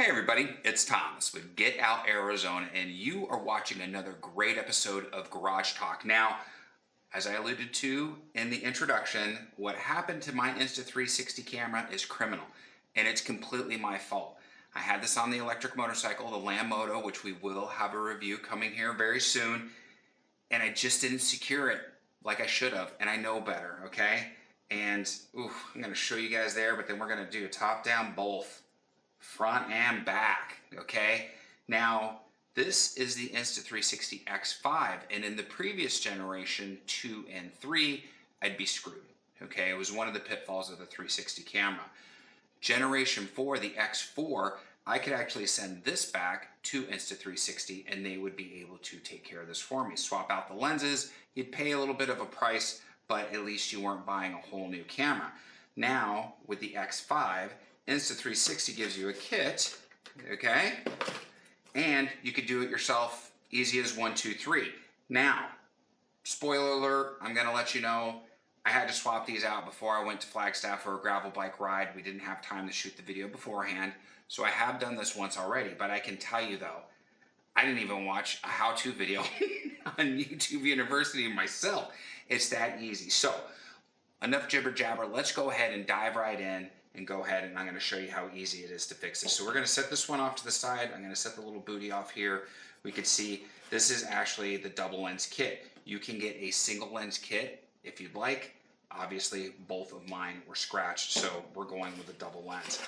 Hey everybody, it's Thomas with Get Out Arizona, and you are watching another great episode of Garage Talk. Now, as I alluded to in the introduction, what happened to my Insta360 camera is criminal, and it's completely my fault. I had this on the electric motorcycle, the Lam Moto, which we will have a review coming here very soon, and I just didn't secure it like I should have, and I know better, okay? And I'm going to show you guys there, but then we're going to do top-down both. Front and back, okay? Now, this is the Insta360 X5, and in the previous generation, 2 and 3, I'd be screwed, okay? It was one of the pitfalls of the 360 camera. Generation 4, the X4, I could actually send this back to Insta360, and they would be able to take care of this for me. Swap out the lenses, you'd pay a little bit of a price, but at least you weren't buying a whole new camera. Now, with the X5, Insta360 gives you a kit, okay? And you could do it yourself, easy as 1, 2, 3. Now, spoiler alert, I'm gonna let you know, I had to swap these out before I went to Flagstaff for a gravel bike ride. We didn't have time to shoot the video beforehand, so I have done this once already, but I can tell you though, I didn't even watch a how-to video on YouTube University myself. It's that easy. So, enough jibber jabber, let's go ahead and dive right in and go ahead and I'm going to show you how easy it is to fix this. So we're going to set this one off to the side. I'm going to set the little booty off here. We can see this is actually the double lens kit. You can get a single lens kit if you'd like. Obviously both of mine were scratched, so we're going with a double lens.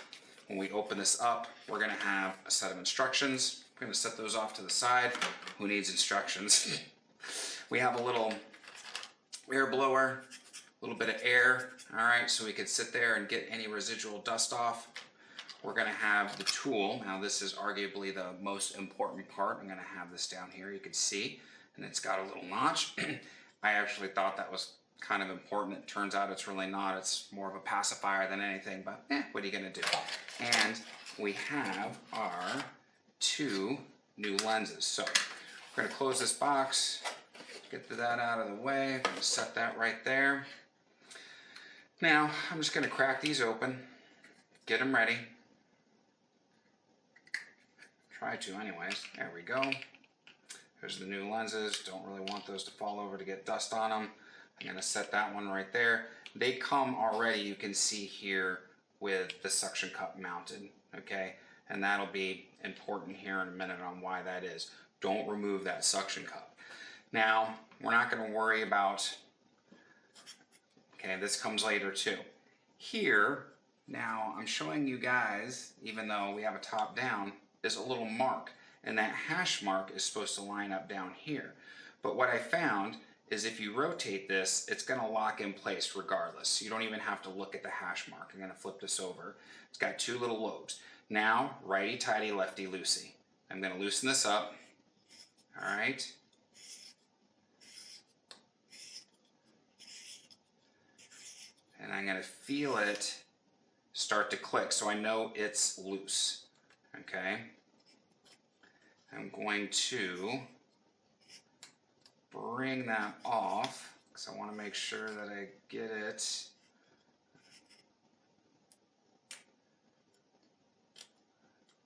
When we open this up, we're going to have a set of instructions. We're going to set those off to the side. Who needs instructions? We have a little air blower, a little bit of air, all right, so we could sit there and get any residual dust off. We're gonna have the tool. Now this is arguably the most important part. I'm gonna have this down here, you can see, and it's got a little notch. I actually thought that was kind of important. It turns out it's really not. It's more of a pacifier than anything, but what are you gonna do? And we have our 2 new lenses. So we're gonna close this box, get that out of the way. I'm gonna set that right there. Now, I'm just going to crack these open, get them ready. Try to anyways. There we go. There's the new lenses. Don't really want those to fall over to get dust on them. I'm going to set that one right there. They come already, you can see here, with the suction cup mounted, okay? And that'll be important here in a minute on why that is. Don't remove that suction cup. Now, we're not going to worry about, okay, this comes later too. Here, now I'm showing you guys, even though we have a top down, is a little mark. And that hash mark is supposed to line up down here. But what I found is if you rotate this, it's gonna lock in place regardless. You don't even have to look at the hash mark. I'm gonna flip this over. It's got 2 little lobes. Now, righty-tighty, lefty-loosey. I'm gonna loosen this up, all right? And I'm going to feel it start to click, so I know it's loose, okay? I'm going to bring that off, because I want to make sure that I get it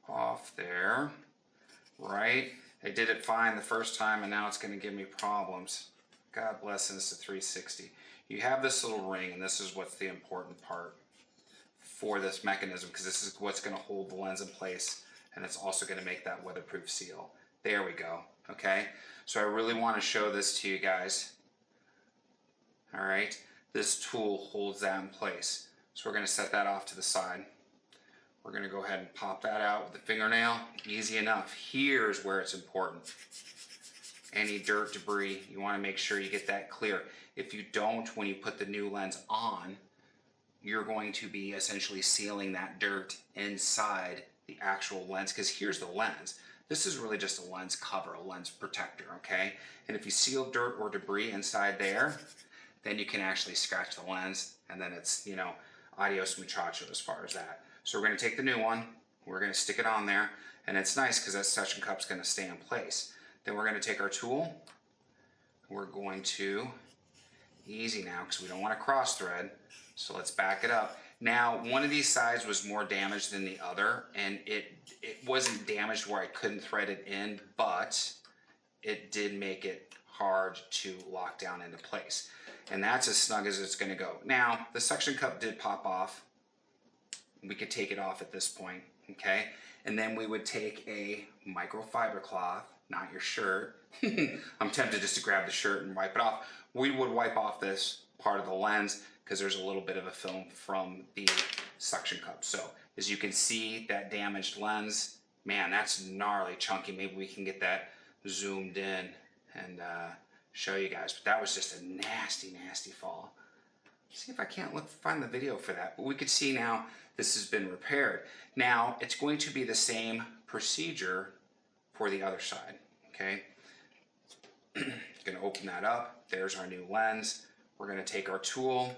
off there, right? I did it fine the first time, and now it's going to give me problems. God bless Insta360. You have this little ring, and this is what's the important part for this mechanism, because this is what's going to hold the lens in place, and it's also going to make that weatherproof seal. There we go, okay? So I really want to show this to you guys. All right, this tool holds that in place. So we're going to set that off to the side. We're going to go ahead and pop that out with the fingernail. Easy enough. Here's where it's important. Any dirt, debris, you want to make sure you get that clear. If you don't, when you put the new lens on, you're going to be essentially sealing that dirt inside the actual lens, because here's the lens. This is really just a lens cover, a lens protector, okay? And if you seal dirt or debris inside there, then you can actually scratch the lens, and then it's, you know, adios muchacho as far as that. So we're going to take the new one, we're going to stick it on there, and it's nice because that suction cup's going to stay in place. Then we're going to take our tool, we're going to, easy now because we don't want to cross thread, so let's back it up. Now, one of these sides was more damaged than the other, and it wasn't damaged where I couldn't thread it in, but it did make it hard to lock down into place. And that's as snug as it's going to go. Now, the suction cup did pop off. We could take it off at this point, okay? And then we would take a microfiber cloth, not your shirt. I'm tempted just to grab the shirt and wipe it off. We would wipe off this part of the lens because there's a little bit of a film from the suction cup. So as you can see, that damaged lens, man, that's gnarly chunky. Maybe we can get that zoomed in and show you guys. But that was just a nasty, nasty fall. See if I can't find the video for that. But we could see now this has been repaired. Now, it's going to be the same procedure for the other side, okay? Gonna open that up. There's our new lens. We're gonna take our tool,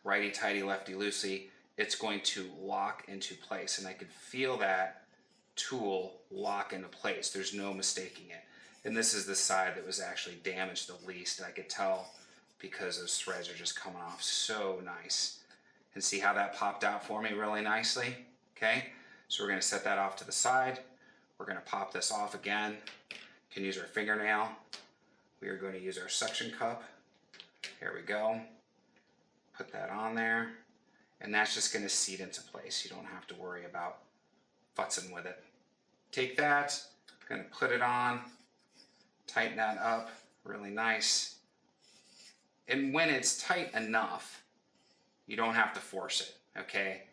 righty-tighty, lefty-loosey. It's going to lock into place, and I could feel that tool lock into place. There's no mistaking it. And this is the side that was actually damaged the least. I could tell because those threads are just coming off so nice. And see how that popped out for me really nicely? Okay, so we're gonna set that off to the side. We're gonna pop this off again. Can use our fingernail. We are going to use our suction cup. Here we go. Put that on there. And that's just gonna seat into place. You don't have to worry about futzing with it. Take that, gonna put it on, tighten that up really nice. And when it's tight enough, you don't have to force it, okay?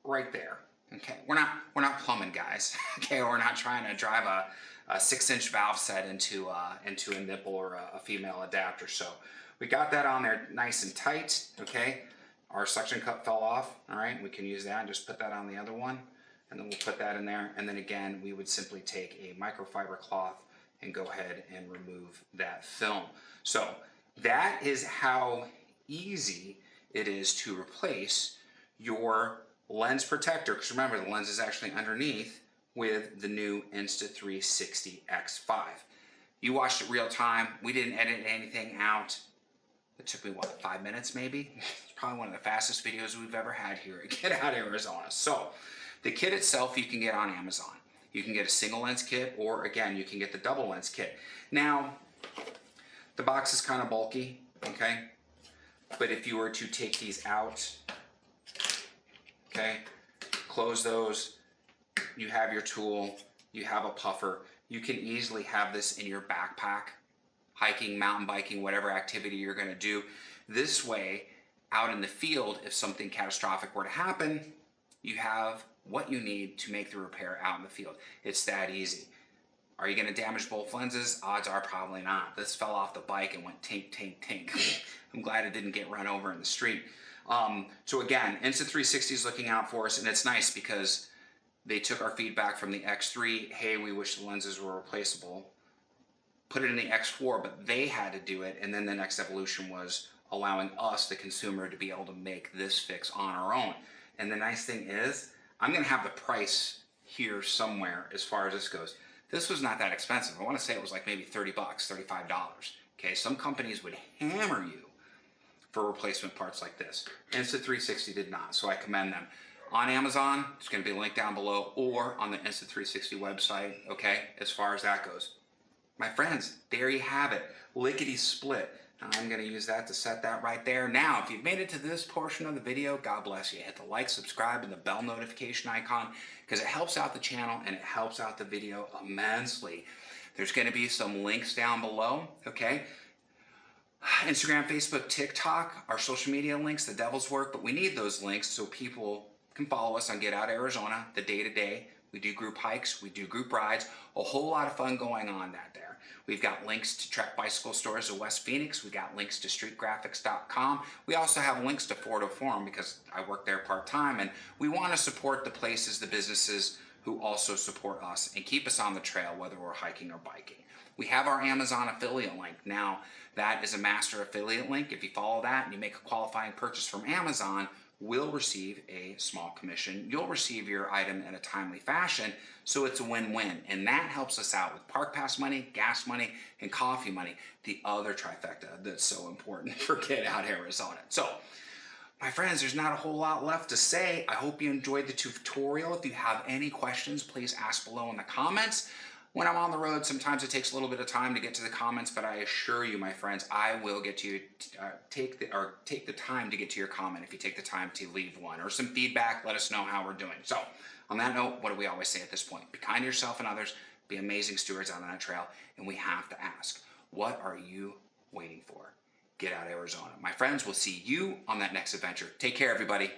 Right there, okay? We're not plumbing, guys, okay? We're not trying to drive a 6-inch valve set into a nipple or a female adapter. So we got that on there nice and tight, okay? Our suction cup fell off, all right? We can use that and just put that on the other one, and then we'll put that in there. And then again, we would simply take a microfiber cloth and go ahead and remove that film. So that is how easy it is to replace your lens protector, because remember, the lens is actually underneath, with the new Insta360 X5. You watched it real time. We didn't edit anything out. It took me, what, 5 minutes maybe? It's probably one of the fastest videos we've ever had here at Get Out Arizona. So the kit itself you can get on Amazon. You can get a single lens kit, or again, you can get the double lens kit. Now, the box is kind of bulky, okay? But if you were to take these out, okay, close those, you have your tool, you have a puffer, you can easily have this in your backpack, hiking, mountain biking, whatever activity you're gonna do. This way, out in the field, if something catastrophic were to happen, you have what you need to make the repair out in the field. It's that easy. Are you going to damage both lenses? Odds are probably not. This fell off the bike and went tink, tink, tink. I'm glad it didn't get run over in the street. So again, Insta360 is looking out for us, and it's nice because they took our feedback from the X3, hey, we wish the lenses were replaceable, put it in the X4, but they had to do it, and then the next evolution was allowing us, the consumer, to be able to make this fix on our own. And the nice thing is, I'm going to have the price here somewhere as far as this goes. This was not that expensive. I want to say it was like maybe 30 bucks, $35. Okay, some companies would hammer you for replacement parts like this. Insta360 did not, so I commend them. On Amazon, it's going to be linked down below, or on the Insta360 website, okay, as far as that goes. My friends, there you have it. Lickety split. I'm going to use that to set that right there. Now, if you've made it to this portion of the video, God bless you. Hit the like, subscribe, and the bell notification icon, because it helps out the channel and it helps out the video immensely. There's going to be some links down below, okay? Instagram, Facebook, TikTok, our social media links, the devil's work, but we need those links so people can follow us on Get Out Arizona, the day-to-day. We do group hikes, we do group rides, a whole lot of fun going on that there. We've got links to Trek Bicycle Stores of West Phoenix. We got links to streetgraphics.com. We also have links to Fordo Forum because I work there part-time, and we want to support the places, the businesses who also support us and keep us on the trail, whether we're hiking or biking. We have our Amazon affiliate link. Now, that is a master affiliate link. If you follow that and you make a qualifying purchase from Amazon, we'll receive a small commission. You'll receive your item in a timely fashion, so it's a win-win. And that helps us out with park pass money, gas money, and coffee money, the other trifecta that's so important for Get Out Arizona. So, My friends, there's not a whole lot left to say. I hope you enjoyed the tutorial. If you have any questions, please ask below in the comments. When I'm on the road, sometimes it takes a little bit of time to get to the comments, but I assure you, my friends, I will get to you. Take the time to get to your comment if you take the time to leave one or some feedback. Let us know how we're doing. So, on that note, what do we always say at this point? Be kind to yourself and others. Be amazing stewards out on that trail. And we have to ask, what are you waiting for? Get out, Arizona. My friends, we'll see you on that next adventure. Take care, everybody.